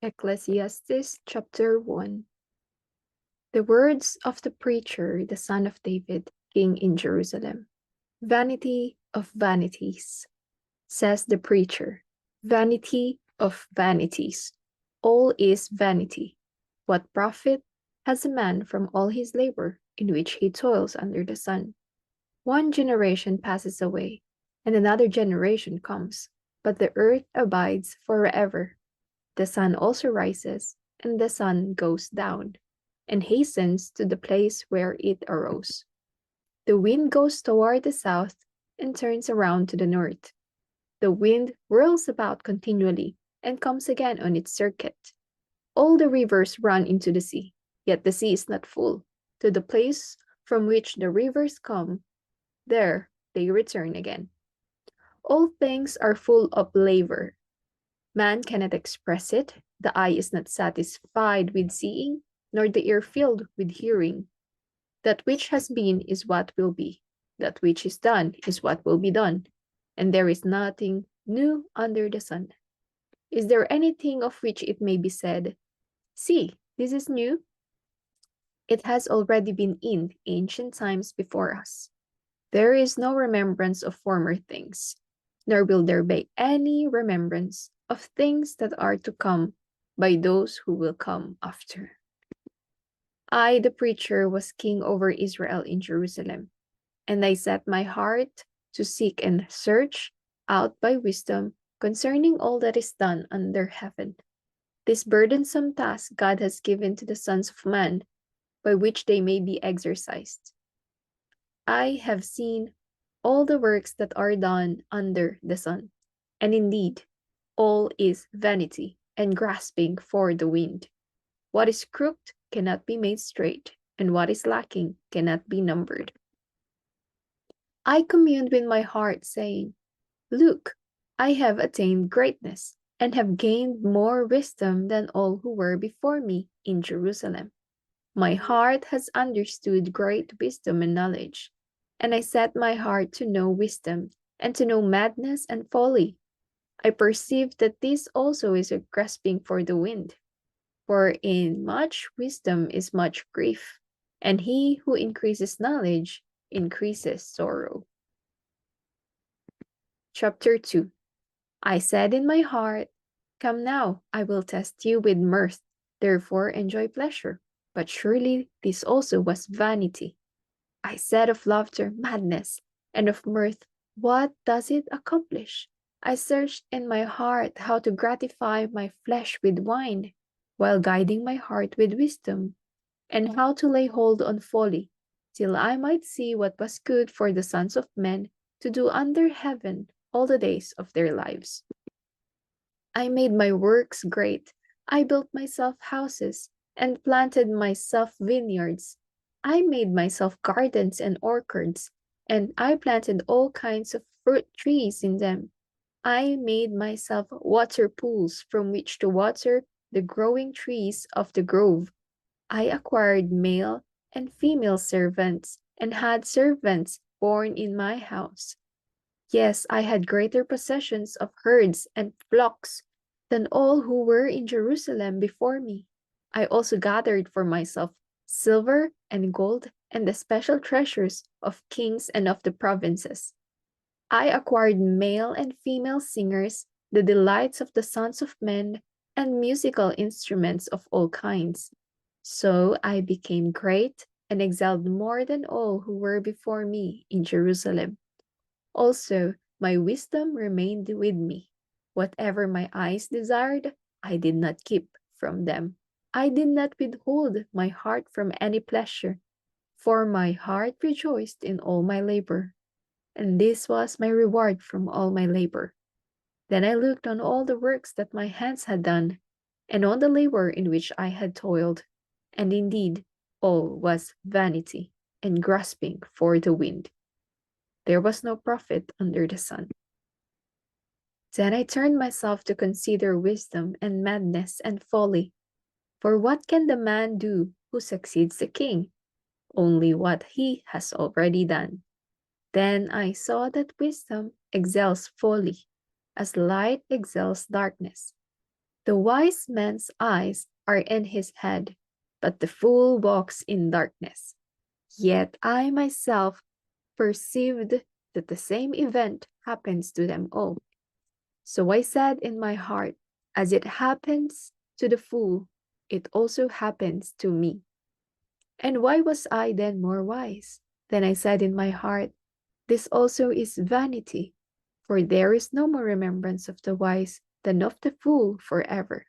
Ecclesiastes chapter 1. The words of the preacher, the son of David, king in Jerusalem. Vanity of vanities, says the preacher. Vanity of vanities. All is vanity. What profit has a man from all his labor in which he toils under the sun? One generation passes away, and another generation comes, but the earth abides forever. The sun also rises, and the sun goes down, and hastens to the place where it arose. The wind goes toward the south and turns around to the north. The wind whirls about continually and comes again on its circuit. All the rivers run into the sea, yet the sea is not full. To the place from which the rivers come, there they return again. All things are full of labor. Man cannot express it. The eye is not satisfied with seeing, nor the ear filled with hearing. That which has been is what will be. That which is done is what will be done. And there is nothing new under the sun. Is there anything of which it may be said, "See, this is new"? It has already been in ancient times before us. There is no remembrance of former things, nor will there be any remembrance of things that are to come by those who will come after. I, the preacher, was king over Israel in Jerusalem, and I set my heart to seek and search out by wisdom concerning all that is done under heaven. This burdensome task God has given to the sons of man, by which they may be exercised. I have seen all the works that are done under the sun, and indeed, all is vanity and grasping for the wind. What is crooked cannot be made straight, and what is lacking cannot be numbered. I communed with my heart, saying, "Look, I have attained greatness, and have gained more wisdom than all who were before me in Jerusalem. My heart has understood great wisdom and knowledge, and I set my heart to know wisdom, and to know madness and folly. I perceive that this also is a grasping for the wind. For in much wisdom is much grief, and he who increases knowledge increases sorrow." Chapter 2. I said in my heart, "Come now, I will test you with mirth, therefore enjoy pleasure." But surely this also was vanity. I said of laughter, madness, and of mirth, what does it accomplish? I searched in my heart how to gratify my flesh with wine, while guiding my heart with wisdom, and how to lay hold on folly, till I might see what was good for the sons of men to do under heaven all the days of their lives. I made my works great. I built myself houses, and planted myself vineyards. I made myself gardens and orchards, and I planted all kinds of fruit trees in them. I made myself water pools from which to water the growing trees of the grove. I acquired male and female servants, and had servants born in my house. Yes, I had greater possessions of herds and flocks than all who were in Jerusalem before me. I also gathered for myself silver and gold and the special treasures of kings and of the provinces. I acquired male and female singers, the delights of the sons of men, and musical instruments of all kinds. So I became great and excelled more than all who were before me in Jerusalem. Also, my wisdom remained with me. Whatever my eyes desired, I did not keep from them. I did not withhold my heart from any pleasure, for my heart rejoiced in all my labor, and this was my reward from all my labor. Then I looked on all the works that my hands had done, and on the labor in which I had toiled, and indeed all was vanity and grasping for the wind. There was no profit under the sun. Then I turned myself to consider wisdom and madness and folly. For what can the man do who succeeds the king? Only what he has already done. Then I saw that wisdom excels folly, as light excels darkness. The wise man's eyes are in his head, but the fool walks in darkness. Yet I myself perceived that the same event happens to them all. So I said in my heart, as it happens to the fool, it also happens to me. And why was I then more wise? Then I said in my heart, this also is vanity, for there is no more remembrance of the wise than of the fool forever,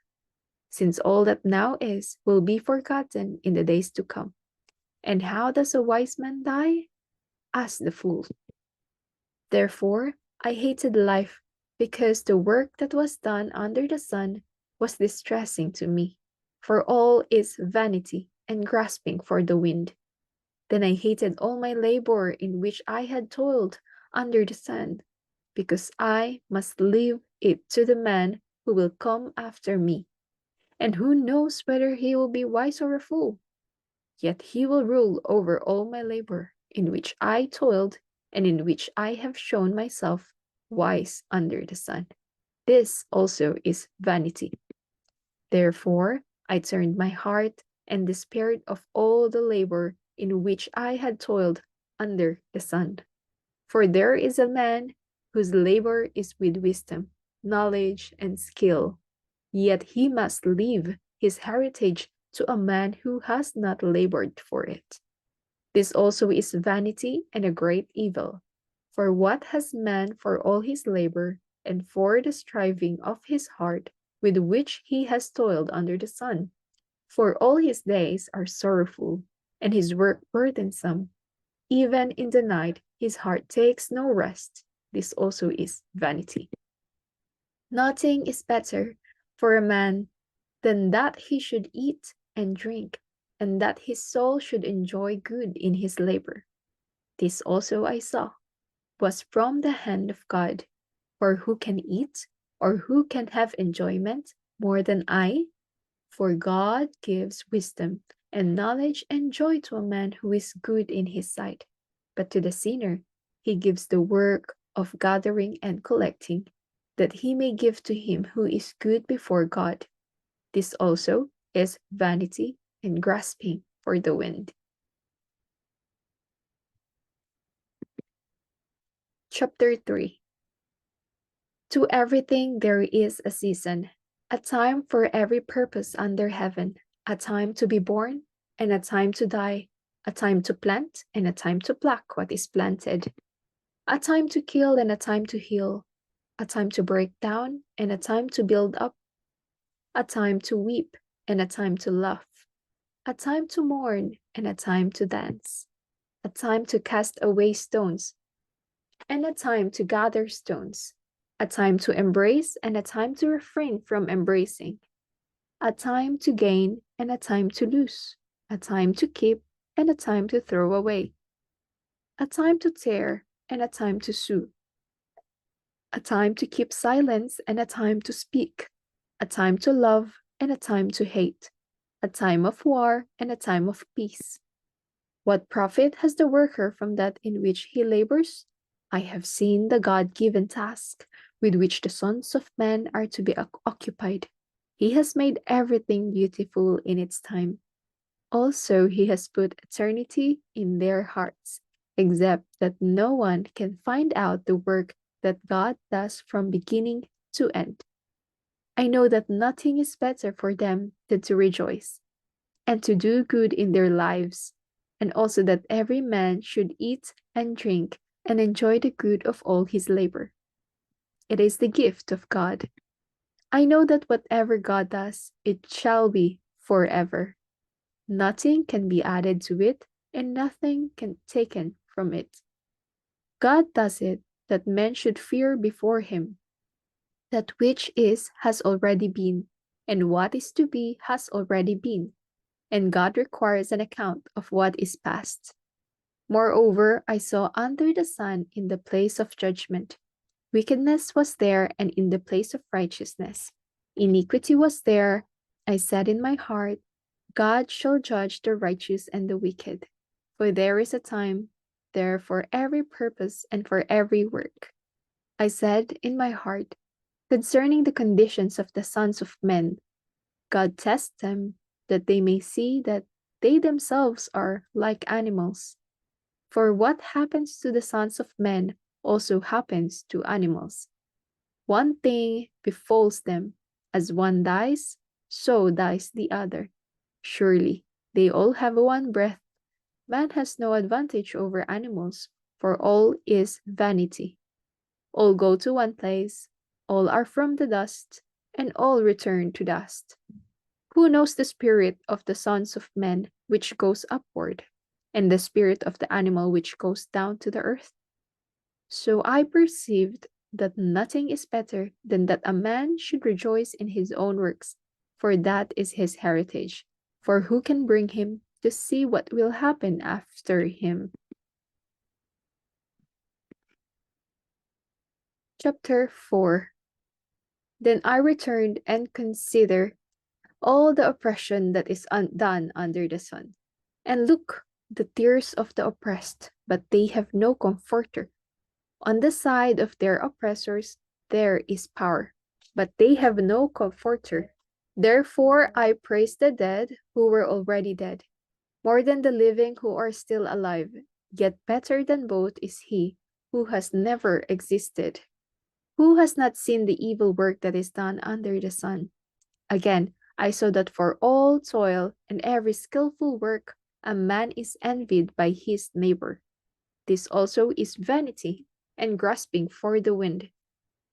since all that now is will be forgotten in the days to come. And how does a wise man die? As the fool. Therefore, I hated life, because the work that was done under the sun was distressing to me, for all is vanity and grasping for the wind. Then I hated all my labor in which I had toiled under the sun, because I must leave it to the man who will come after me. And who knows whether he will be wise or a fool? Yet he will rule over all my labor, in which I toiled, and in which I have shown myself wise under the sun. This also is vanity. Therefore, I turned my heart and despaired of all the labor in which I had toiled under the sun. For there is a man whose labor is with wisdom, knowledge, and skill, yet he must leave his heritage to a man who has not labored for it. This also is vanity and a great evil. For what has man for all his labor and for the striving of his heart with which he has toiled under the sun? For all his days are sorrowful, and his work burdensome. Even in the night his heart takes no rest. This also is vanity. Nothing is better for a man than that he should eat and drink, and that his soul should enjoy good in his labor. This also I saw was from the hand of God. For who can eat, or who can have enjoyment more than I? For God gives wisdom and knowledge and joy to a man who is good in his sight. But to the sinner, he gives the work of gathering and collecting, that he may give to him who is good before God. This also is vanity and grasping for the wind. Chapter 3. To everything there is a season, a time for every purpose under heaven, a time to be born and a time to die, a time to plant and a time to pluck what is planted, a time to kill and a time to heal, a time to break down and a time to build up, a time to weep and a time to laugh, a time to mourn and a time to dance, a time to cast away stones and a time to gather stones, a time to embrace and a time to refrain from embracing, a time to gain and a time to lose, a time to keep and a time to throw away, a time to tear and a time to sue, a time to keep silence and a time to speak, a time to love and a time to hate, a time of war and a time of peace. What profit has the worker from that in which he labors? I have seen the God-given task with which the sons of men are to be occupied. He has made everything beautiful in its time. Also, he has put eternity in their hearts, except that no one can find out the work that God does from beginning to end. I know that nothing is better for them than to rejoice and to do good in their lives, and also that every man should eat and drink and enjoy the good of all his labor. It is the gift of God. I know that whatever God does, it shall be forever. Nothing can be added to it, and nothing can be taken from it. God does it that men should fear before him. That which is has already been, and what is to be has already been, and God requires an account of what is past. Moreover, I saw under the sun in the place of judgment. Wickedness was there, and in the place of righteousness. Iniquity was there. I said in my heart, God shall judge the righteous and the wicked. For there is a time there for every purpose and for every work. I said in my heart, Concerning the conditions of the sons of men, God tests them that they may see that they themselves are like animals. For what happens to the sons of men also happens to animals. One thing befalls them, as one dies, so dies the other. Surely they all have one breath. Man has no advantage over animals, for all is vanity. All go to one place, all are from the dust, and all return to dust. Who knows the spirit of the sons of men which goes upward, and the spirit of the animal which goes down to the earth? So I perceived that nothing is better than that a man should rejoice in his own works, for that is his heritage. For who can bring him to see what will happen after him? Chapter 4. Then I returned and considered all the oppression that is done under the sun. And look, the tears of the oppressed, but they have no comforter. On the side of their oppressors there is power, but they have no comforter. Therefore I praise the dead who were already dead, more than the living who are still alive. Yet better than both is he who has never existed. Who has not seen the evil work that is done under the sun? Again, I saw that for all toil and every skillful work, a man is envied by his neighbor. This also is vanity and grasping for the wind.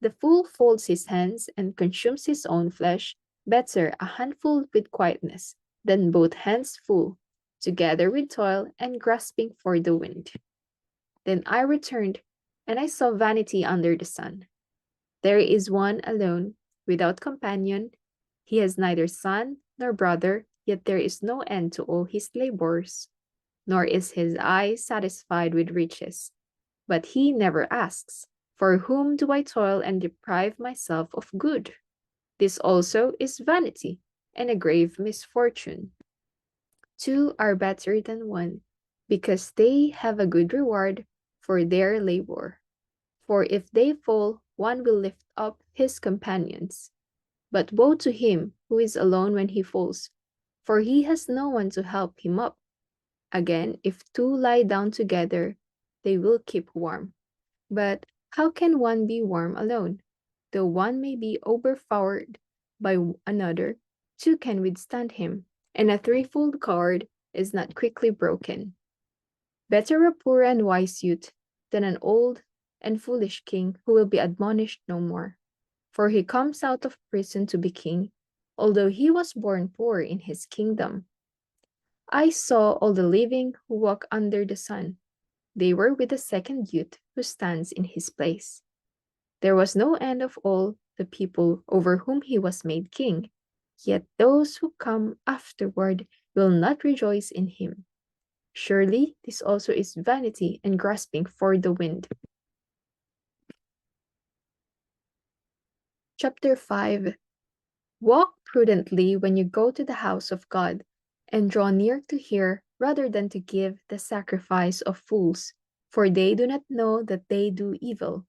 The fool folds his hands and consumes his own flesh. Better a handful with quietness than both hands full, together with toil and grasping for the wind. Then I returned, and I saw vanity under the sun. There is one alone, without companion. He has neither son nor brother, yet there is no end to all his labors, nor is his eye satisfied with riches. But he never asks, for whom do I toil and deprive myself of good? This also is vanity and a grave misfortune. Two are better than one, because they have a good reward for their labor. For if they fall, one will lift up his companions. But woe to him who is alone when he falls, for he has no one to help him up. Again, if two lie down together, they will keep warm. But how can one be warm alone? Though one may be overpowered by another, two can withstand him, and a threefold cord is not quickly broken. Better a poor and wise youth than an old and foolish king who will be admonished no more. For he comes out of prison to be king, although he was born poor in his kingdom. I saw all the living who walk under the sun. They were with the second youth who stands in his place. There was no end of all the people over whom he was made king, yet those who come afterward will not rejoice in him. Surely this also is vanity and grasping for the wind. Chapter 5. Walk prudently when you go to the house of God, and draw near to hear rather than to give the sacrifice of fools, for they do not know that they do evil.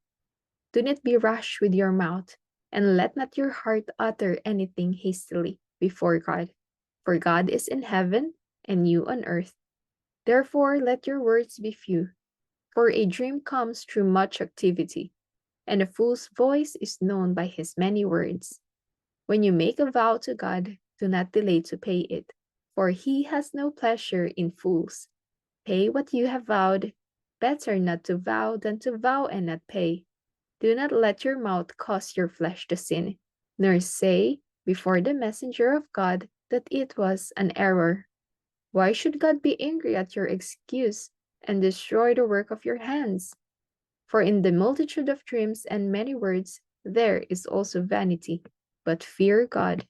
Do not be rash with your mouth, and let not your heart utter anything hastily before God. For God is in heaven, and you on earth. Therefore let your words be few, for a dream comes through much activity, and a fool's voice is known by his many words. When you make a vow to God, do not delay to pay it, for he has no pleasure in fools. Pay what you have vowed. Better not to vow than to vow and not pay. Do not let your mouth cause your flesh to sin, nor say before the messenger of God that it was an error. Why should God be angry at your excuse and destroy the work of your hands? For in the multitude of dreams and many words there is also vanity, but fear God.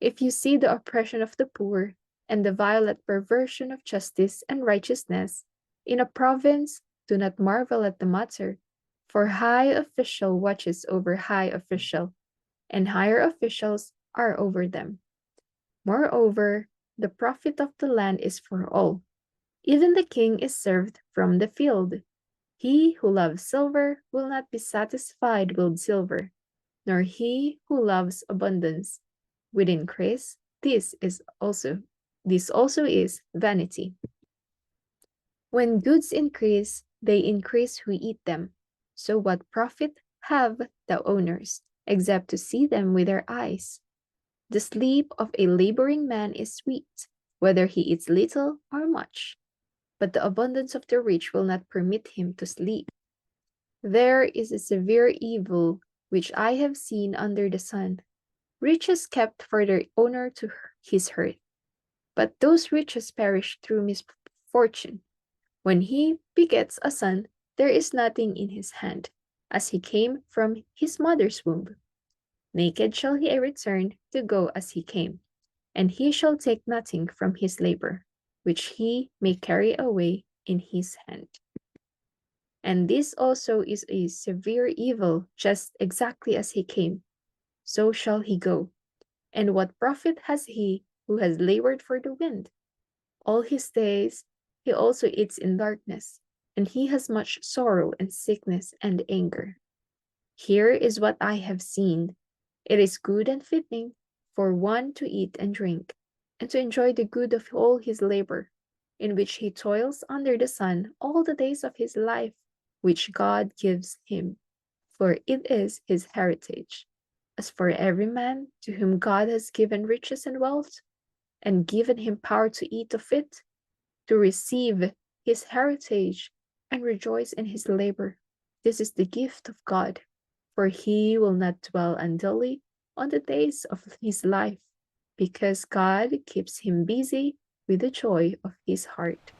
If you see the oppression of the poor and the violent perversion of justice and righteousness in a province, do not marvel at the matter, for high official watches over high official, and higher officials are over them. Moreover, the profit of the land is for all. Even the king is served from the field. He who loves silver will not be satisfied with silver, nor he who loves abundance with increase. This also is vanity. When goods increase, they increase who eat them. So what profit have the owners, except to see them with their eyes? The sleep of a laboring man is sweet, whether he eats little or much. But the abundance of the rich will not permit him to sleep. There is a severe evil which I have seen under the sun. Riches kept for their owner to his hurt, but those riches perish through misfortune. When he begets a son, there is nothing in his hand, as he came from his mother's womb. Naked shall he return to go as he came, and he shall take nothing from his labor, which he may carry away in his hand. And this also is a severe evil, just exactly as he came, so shall he go. And what profit has he who has labored for the wind? All his days he also eats in darkness, and he has much sorrow and sickness and anger. Here is what I have seen. It is good and fitting for one to eat and drink, and to enjoy the good of all his labor, in which he toils under the sun all the days of his life, which God gives him, for it is his heritage. As for every man to whom God has given riches and wealth, and given him power to eat of it, to receive his heritage and rejoice in his labor, this is the gift of God, for he will not dwell unduly on the days of his life, because God keeps him busy with the joy of his heart.